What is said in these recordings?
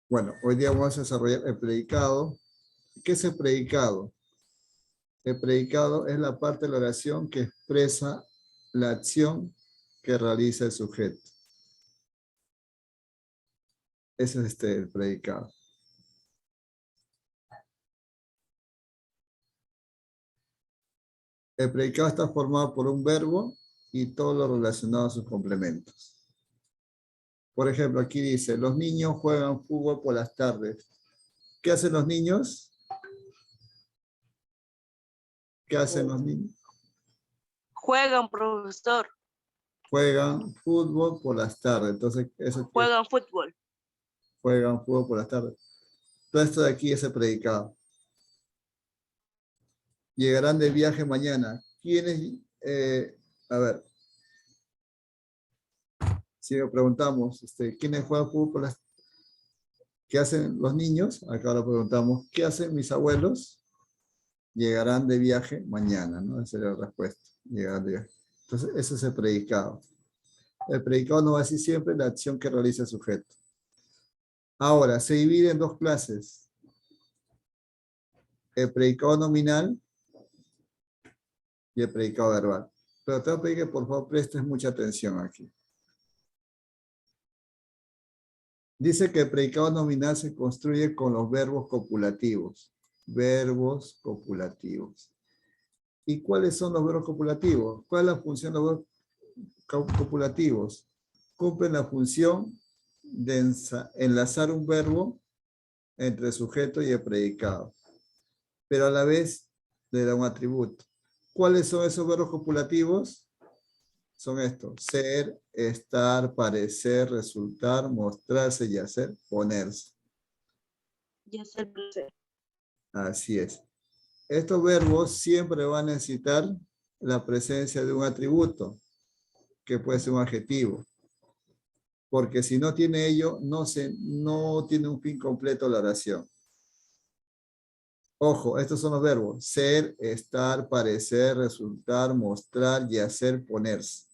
Bueno, hoy día vamos a desarrollar el predicado. ¿Qué es el predicado? El predicado es la parte de la oración que expresa la acción que realiza el sujeto. Ese es el predicado. El predicado está formado por un verbo y todo lo relacionado a sus complementos. Por ejemplo, aquí dice, los niños juegan fútbol por las tardes. ¿Qué hacen los niños? ¿Qué hacen los niños? Juegan, profesor. Juegan fútbol por las tardes. Entonces, eso Juegan fútbol. Juegan fútbol por las tardes. Todo esto de aquí es el predicado. Llegarán de viaje mañana. ¿Quiénes? A ver. Si le preguntamos, ¿quiénes juegan fútbol por las tardes? ¿Qué hacen los niños? Acá ahora preguntamos, ¿qué hacen mis abuelos? Llegarán de viaje mañana, ¿no? Esa sería la respuesta. Llegarán de viaje. Entonces, ese es el predicado. El predicado nos va a decir siempre la acción que realiza el sujeto. Ahora, se divide en dos clases. El predicado nominal y el predicado verbal. Pero te voy a pedir que por favor prestes mucha atención aquí. Dice que el predicado nominal se construye con los verbos copulativos. Verbos copulativos. ¿Y cuáles son los verbos copulativos? ¿Cuál es la función de los verbos copulativos? Cumplen la función de enlazar un verbo entre el sujeto y el predicado, pero a la vez le da un atributo. ¿Cuáles son esos verbos copulativos? Son estos: ser, estar, parecer, resultar, mostrarse y hacer, ponerse. Y hacer placer. Así es. Estos verbos siempre van a necesitar la presencia de un atributo, que puede ser un adjetivo. Porque si no tiene ello, no tiene un fin completo la oración. Ojo, estos son los verbos: ser, estar, parecer, resultar, mostrar y hacer, ponerse.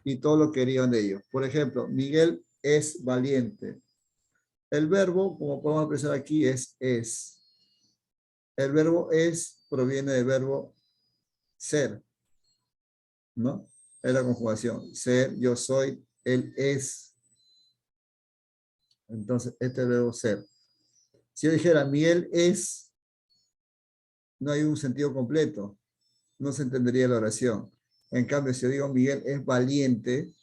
Y todo lo que derivan de ellos. Por ejemplo, Miguel es valiente. El verbo, como podemos expresar aquí, es. El verbo es proviene del verbo ser, ¿no? Es la conjugación. Ser, yo soy, él es. Entonces, este es el verbo ser. Si yo dijera Miguel es, no hay un sentido completo. No se entendería la oración. En cambio, si yo digo Miguel es valiente,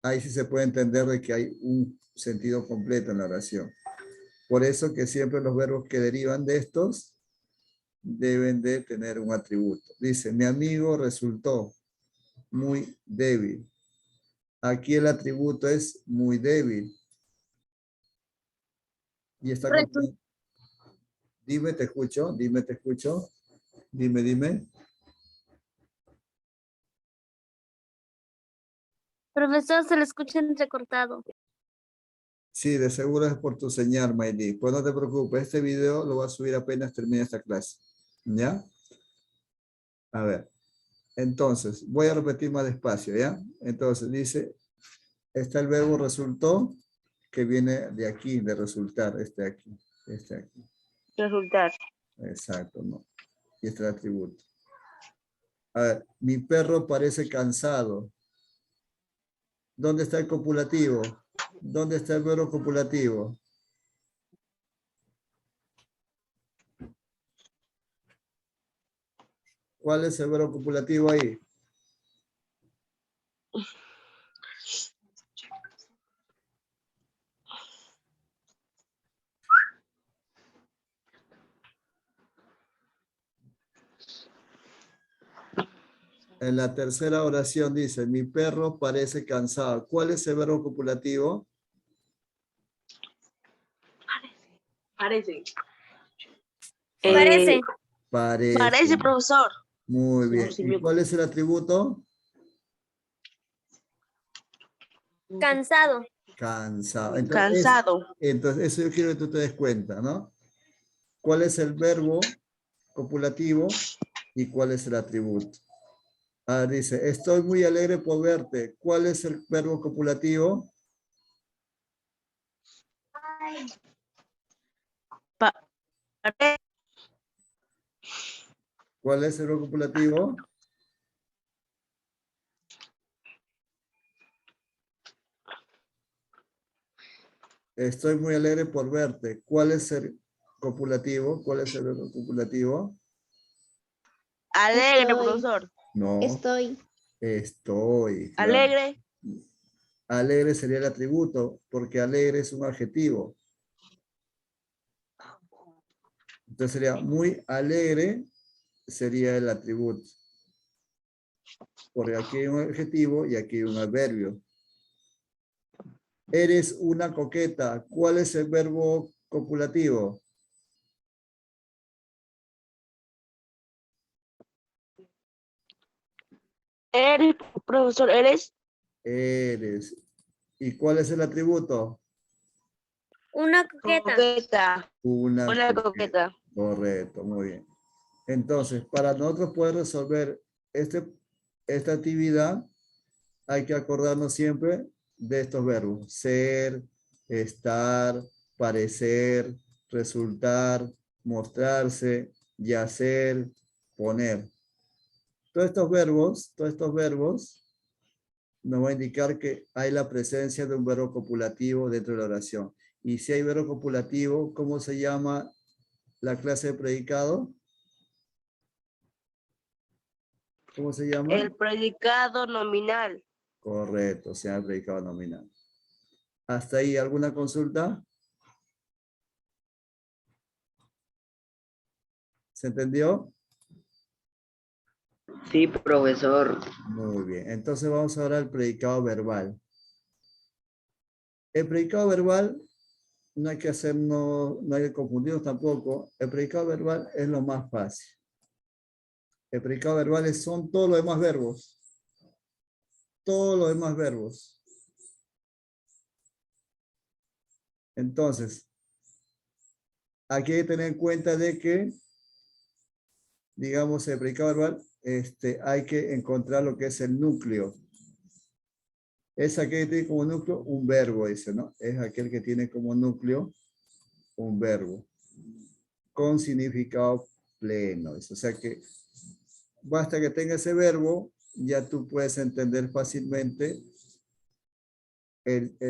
ahí sí se puede entender de que hay un sentido completo en la oración. Por eso que siempre los verbos que derivan de estos deben de tener un atributo. Dice, mi amigo resultó muy débil. Aquí el atributo es muy débil. Y está con... Dime, te escucho. Dime, te escucho. Dime, dime. Profesor, se le escucha entrecortado. Sí, de seguro es por tu señal, Mayli. Pues no te preocupes, este video lo voy a subir apenas termine esta clase. ¿Ya? A ver. Entonces, voy a repetir más despacio, ¿ya? Entonces, dice, está el verbo resultó, que viene de aquí, de resultar, este aquí. Resultar. Exacto, ¿no? Y este es el atributo. A ver, mi perro parece cansado. ¿Dónde está el copulativo? ¿Dónde está el verbo copulativo? ¿Cuál es el verbo copulativo ahí? En la tercera oración dice, mi perro parece cansado. ¿Cuál es el verbo copulativo? Parece. Parece. Parece. Parece, profesor. Muy bien. ¿Y cuál es el atributo? Cansado. Cansado. Entonces, Cansado. Entonces, eso yo quiero que tú te des cuenta, ¿no? ¿Cuál es el verbo copulativo y cuál es el atributo? Ah, dice, estoy muy alegre por verte. ¿Cuál es el verbo copulativo? Parece. ¿Cuál es el verbo copulativo? Estoy muy alegre por verte. ¿Cuál es el copulativo? ¿Cuál es el verbo copulativo? Alegre, Estoy. profesor. No, Estoy. estoy, claro. Alegre. Alegre sería el atributo, porque alegre es un adjetivo. Entonces sería muy alegre, sería el atributo. Porque aquí hay un adjetivo y aquí hay un adverbio. Eres una coqueta. ¿Cuál es el verbo copulativo? Eres, profesor, eres Eres. ¿Y cuál es el atributo? Una coqueta. coqueta. Una Una coqueta. coqueta. Correcto, muy bien. Entonces, para nosotros poder resolver esta actividad, hay que acordarnos siempre de estos verbos. Ser, estar, parecer, resultar, mostrarse, yacer, poner. Todos estos verbos nos va a indicar que hay la presencia de un verbo copulativo dentro de la oración. Y si hay verbo copulativo, ¿cómo se llama la clase de predicado? ¿Cómo se llama? El predicado nominal. Correcto, se llama predicado nominal. ¿Hasta ahí alguna consulta? ¿Se entendió? Sí, profesor. Muy bien. Entonces vamos ahora al predicado verbal. El predicado verbal, no hay que hacernos, no hay que confundirnos tampoco. El predicado verbal es lo más fácil. El predicado verbal son todos los demás verbos. Todos los demás verbos. Entonces, aquí hay que tener en cuenta de que, digamos, el predicado verbal, hay que encontrar lo que es el núcleo. Es aquel que tiene como núcleo un verbo, dice, ¿no? Es aquel que tiene como núcleo un verbo con significado pleno. O sea que basta que tenga ese verbo, ya tú puedes entender fácilmente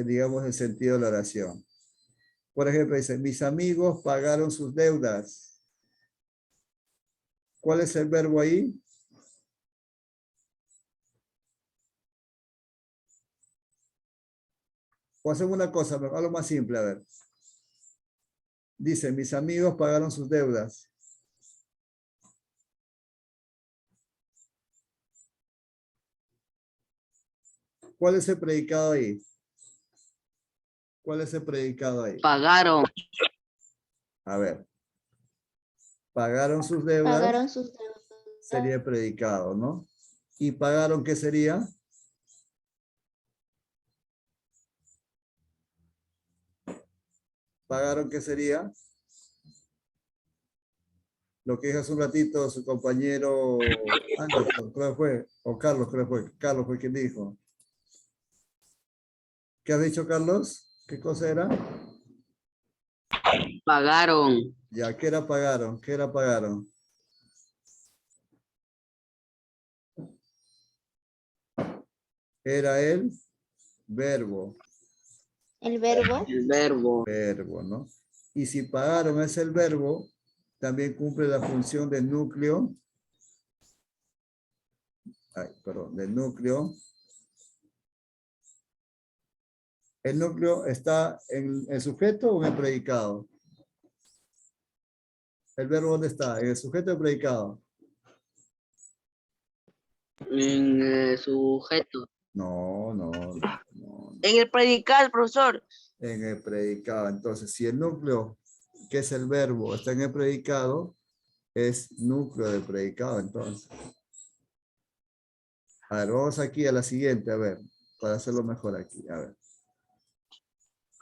digamos, el sentido de la oración. Por ejemplo, dice, mis amigos pagaron sus deudas. ¿Cuál es el verbo ahí? O hacemos una cosa, algo más simple, a ver. Dice, mis amigos pagaron sus deudas. ¿Cuál es el predicado ahí? ¿Cuál es el predicado ahí? Pagaron. A ver. Pagaron sus deudas. Pagaron sus deudas. Sería el predicado, ¿no? ¿Y pagaron qué sería? ¿Pagaron qué sería? Lo que dijo hace un ratito su compañero Anderson, creo que fue, o Carlos, creo que fue. Carlos fue quien dijo. ¿Qué has dicho, Carlos? ¿Qué cosa era? Pagaron. Ya, ¿qué era pagaron? ¿Qué era pagaron? Era el verbo. El verbo. El verbo. Verbo, ¿no? Y si pagaron es el verbo, también cumple la función del núcleo. Ay, perdón, del núcleo. ¿El núcleo está en el sujeto o en el predicado? ¿El verbo dónde está? ¿En el sujeto o el predicado? En sujeto. No, no, no. En el predicado, profesor. En el predicado. Entonces, si el núcleo, que es el verbo, está en el predicado, es núcleo del predicado, entonces. A ver, vamos aquí a la siguiente, a ver, para hacerlo mejor aquí, a ver.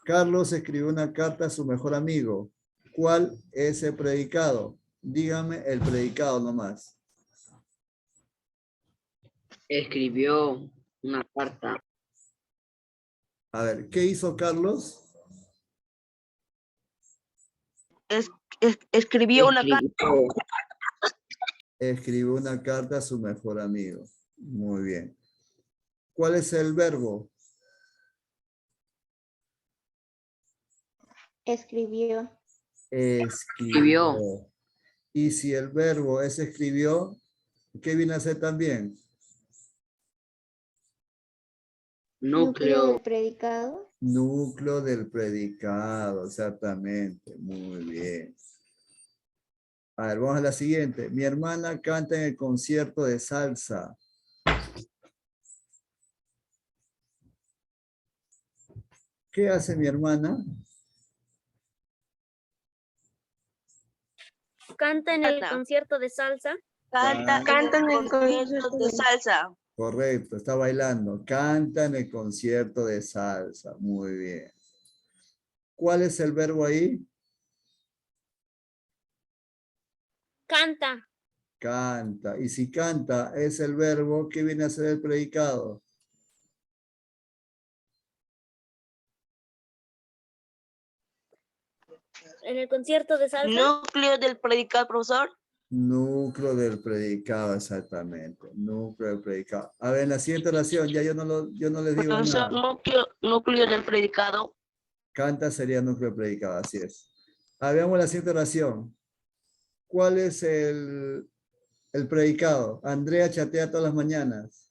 Carlos escribió una carta a su mejor amigo. ¿Cuál es el predicado? Dígame el predicado nomás. Escribió una carta. A ver, ¿qué hizo Carlos? Escribió una carta. Escribió una carta a su mejor amigo. Muy bien. ¿Cuál es el verbo? Escribió. Escribió. Y si el verbo es escribió, ¿qué viene a ser también? Núcleo del predicado. Núcleo del predicado, exactamente. Muy bien. A ver, vamos a la siguiente. Mi hermana canta en el concierto de salsa. ¿Qué hace mi hermana? Canta en el Canta. concierto de salsa. Canta en el concierto de salsa. Correcto, está bailando. Canta en el concierto de salsa. Muy bien. ¿Cuál es el verbo ahí? Canta. Canta. Y si canta es el verbo, ¿qué viene a ser el predicado? En el concierto de salsa. Núcleo del predicado, profesor. Núcleo del predicado, exactamente. Núcleo del predicado. A ver, en la siguiente oración, ya yo no les digo Profesor, nada. núcleo del predicado. Canta sería núcleo del predicado, así es. A ver, veamos la siguiente oración. ¿Cuál es el predicado? Andrea chatea todas las mañanas.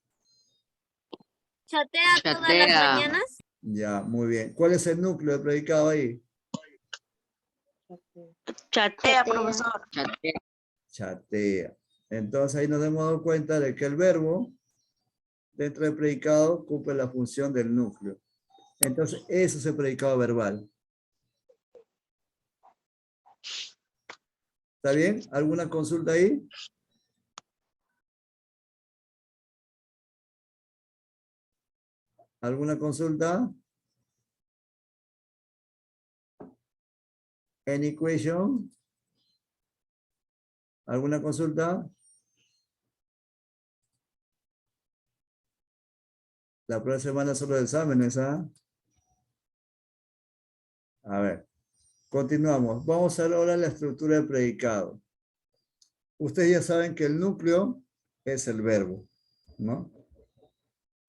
Chatea todas las Chatea. mañanas. Ya, muy bien. ¿Cuál es el núcleo del predicado ahí? Chatea, Chatea. profesor. Chatea. Chatea. Entonces ahí nos hemos dado cuenta de que el verbo dentro del predicado cumple la función del núcleo. Entonces eso es el predicado verbal. ¿Está bien? ¿Alguna consulta ahí? ¿Alguna consulta? Any question? ¿Alguna consulta? La próxima semana son los exámenes, ¿ah? A ver, continuamos. Vamos a ver ahora la estructura del predicado. Ustedes ya saben que el núcleo es el verbo, ¿no?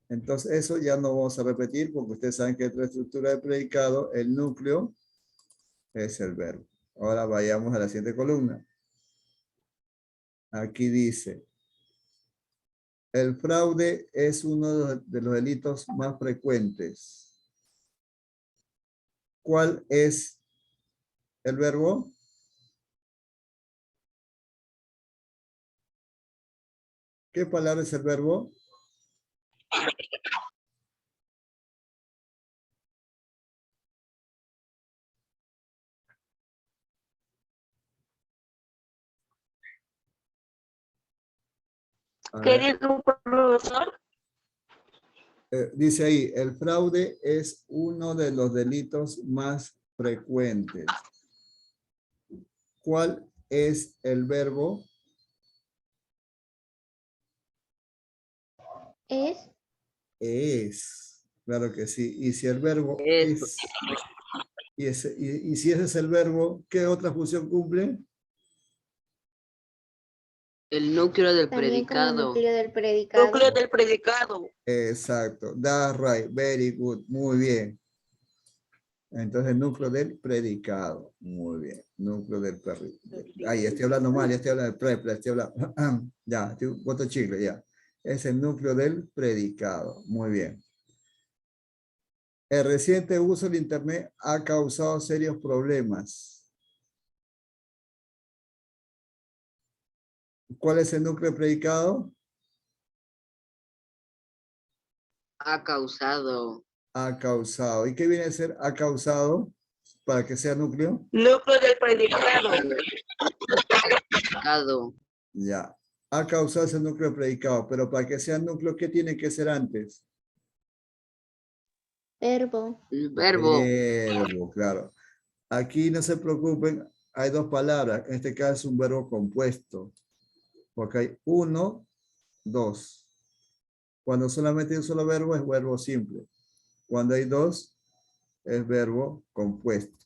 Entonces eso ya no vamos a repetir porque ustedes saben que en la estructura del predicado el núcleo es el verbo. Ahora vayamos a la siguiente columna. Aquí dice, el fraude es uno de los delitos más frecuentes. ¿Cuál es el verbo? ¿Qué palabra es el verbo? A ¿Qué ver, dijo, profesor? dice ahí, el fraude es uno de los delitos más frecuentes. ¿Cuál es el verbo? Es. Es. Claro que sí. Y si el verbo Es. es, y si ese es el verbo, ¿qué otra función cumple? El núcleo del También como predicado. núcleo del predicado. Núcleo del predicado. Exacto. That's right. Very good. Muy bien. Entonces, el núcleo del predicado. Muy bien. Núcleo del predicado. Ay, estoy hablando mal. Ya estoy hablando del estoy hablando. Ya, estoy boto chicle, ya. Es el núcleo del predicado. Muy bien. El reciente uso del Internet ha causado serios problemas. ¿Cuál es el núcleo del predicado? Ha causado. Ha causado. ¿Y qué viene a ser ha causado para que sea núcleo? Núcleo del predicado. Predicado. Ya. Ha causado ese núcleo del predicado, pero para que sea núcleo, ¿qué tiene que ser antes? Verbo. El verbo. Verbo, claro. Aquí no se preocupen, hay dos palabras. En este caso es un verbo compuesto. Porque hay uno, dos. Cuando solamente hay un solo verbo es verbo simple. Cuando hay dos es verbo compuesto.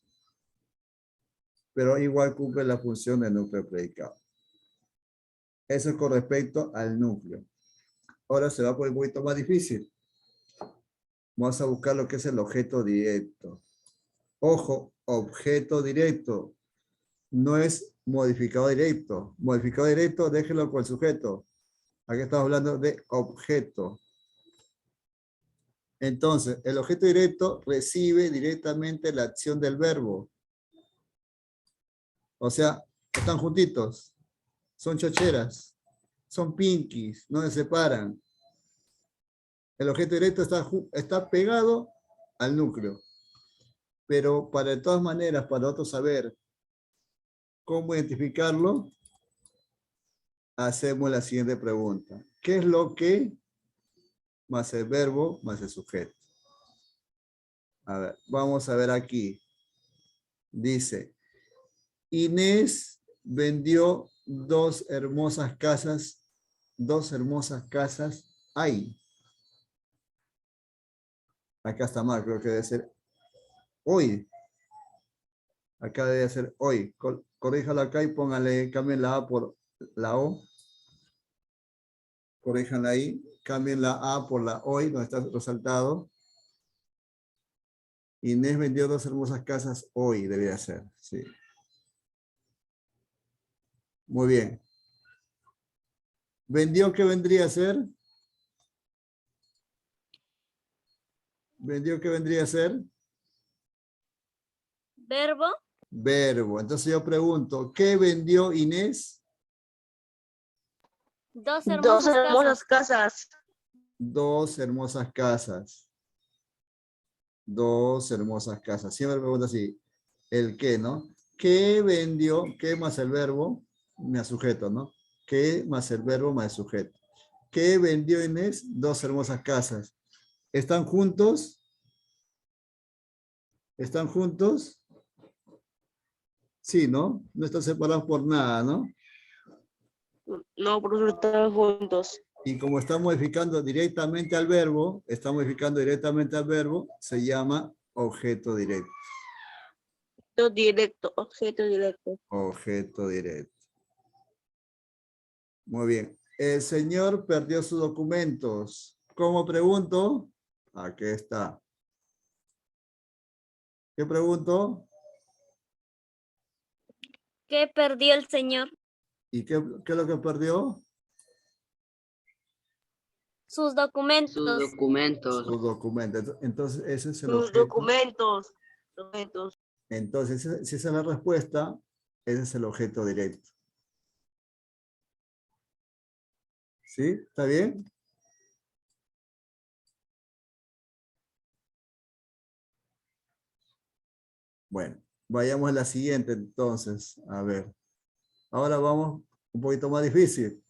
pero igual cumple la función del núcleo del predicado. Eso es con respecto al núcleo. Ahora se va a poner un poquito más difícil. Vamos a buscar lo que es el objeto directo. Ojo, objeto directo. No es modificador directo. Modificador directo, déjelo con el sujeto. Aquí estamos hablando de objeto. Entonces, el objeto directo recibe directamente la acción del verbo. O sea, están juntitos. Son chocheras. Son pinkies. No se separan. El objeto directo está pegado al núcleo. Pero para de todas maneras, para nosotros saber cómo identificarlo, hacemos la siguiente pregunta. ¿Qué es lo que más el verbo más el sujeto? A ver, vamos a ver aquí. Dice, Inés vendió dos hermosas casas ahí. Acá está mal, creo que debe ser hoy. Acá debe ser hoy. Corríjalo acá y póngale, cambien la A por la O. Corríjanla ahí. Cambien la A por la hoy, donde está resaltado. Inés vendió dos hermosas casas hoy, debería ser. Sí. Muy bien. ¿Vendió qué vendría a ser? ¿Vendió qué vendría a ser? Verbo. Verbo. Entonces yo pregunto, ¿qué vendió Inés? Dos Dos hermosas hermosas casas. casas. Dos hermosas casas. Dos hermosas casas. Siempre pregunto así, ¿el qué, no? ¿Qué vendió? ¿Qué más el verbo? Me sujeto, ¿no? ¿Qué más el verbo más el sujeto? ¿Qué vendió Inés? Dos hermosas casas. ¿Están juntos? ¿Están juntos? Sí, ¿no? No están separados por nada, ¿no? No, por eso están juntos. Y como está modificando directamente al verbo, se llama objeto directo. Objeto directo. Objeto directo. Muy bien. El señor perdió sus documentos. ¿Cómo pregunto? Aquí está. ¿Qué pregunto? ¿Qué perdió el señor? ¿Y qué es lo que perdió? Sus documentos. Sus documentos. Sus documentos. Entonces, ese es el Sus objeto. documentos. Entonces, si esa es la respuesta, ese es el objeto directo. ¿Sí? ¿Está bien? Bueno, vayamos a la siguiente entonces. A ver. Ahora vamos un poquito más difícil,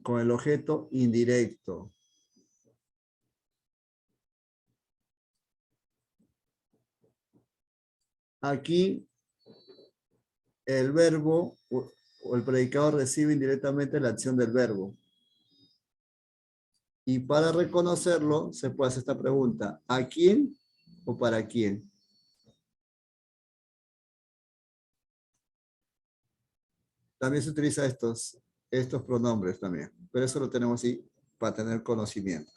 con el objeto indirecto. Aquí el verbo o el predicado recibe indirectamente la acción del verbo. Y para reconocerlo se puede hacer esta pregunta. ¿A quién o para quién? También se utiliza estos pronombres también. Pero eso lo tenemos ahí para tener conocimiento.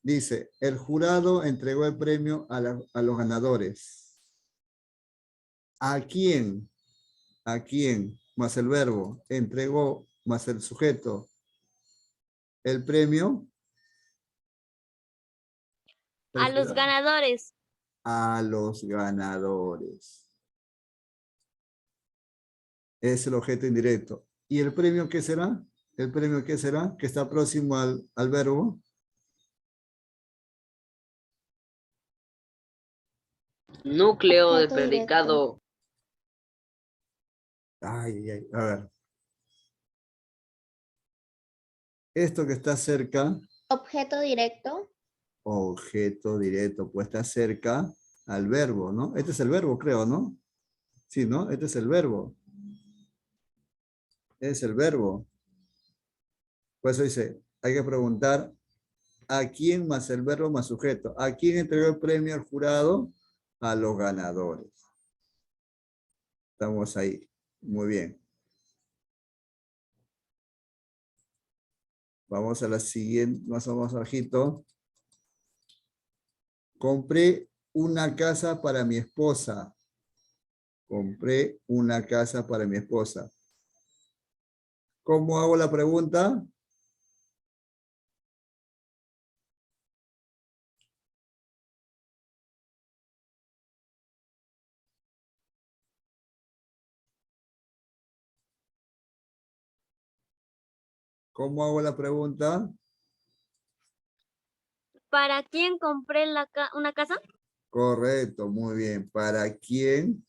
Dice, el jurado entregó el premio a los ganadores. ¿A quién? ¿A quién? Más el verbo. Entregó más el sujeto. El premio. A los ganadores. A los ganadores. Es el objeto indirecto. ¿Y el premio qué será? ¿El premio qué será? Que está próximo al verbo. Núcleo de Objeto directo. predicado. Ay, a ver. Esto que está cerca. Objeto directo. Objeto directo, pues está cerca al verbo, ¿no? Este es el verbo, creo, ¿no? Sí, ¿no? Este es el verbo. Es el verbo. Por eso dice, hay que preguntar ¿a quién más el verbo más sujeto? ¿A quién entregó el premio al jurado? A los ganadores. Estamos ahí. Muy bien. Vamos a la siguiente, más o menos bajito. Compré una casa para mi esposa. Compré una casa para mi esposa. ¿Cómo hago la pregunta? ¿Cómo hago la pregunta? ¿Para quién compré una casa? Correcto, muy bien. ¿Para quién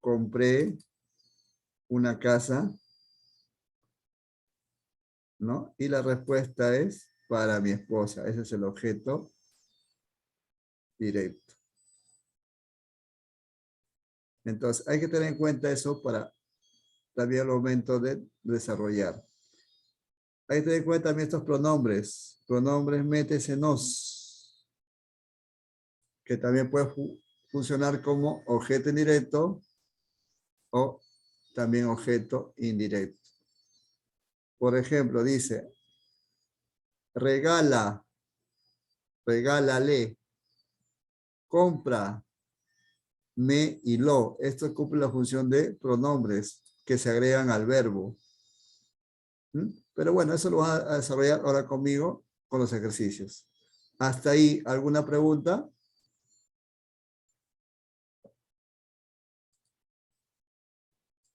compré una casa? ¿No? Y la respuesta es para mi esposa. Ese es el objeto directo. Entonces, hay que tener en cuenta eso para también el momento de desarrollar. Hay que tener en cuenta también estos pronombres. Pronombres métese nos, que también puede funcionar como objeto indirecto o también objeto indirecto. Por ejemplo, dice, regala, regálale, compra, me y lo. Esto cumple la función de pronombres que se agregan al verbo. Pero bueno, eso lo vas a desarrollar ahora conmigo con los ejercicios. Hasta ahí, ¿alguna pregunta?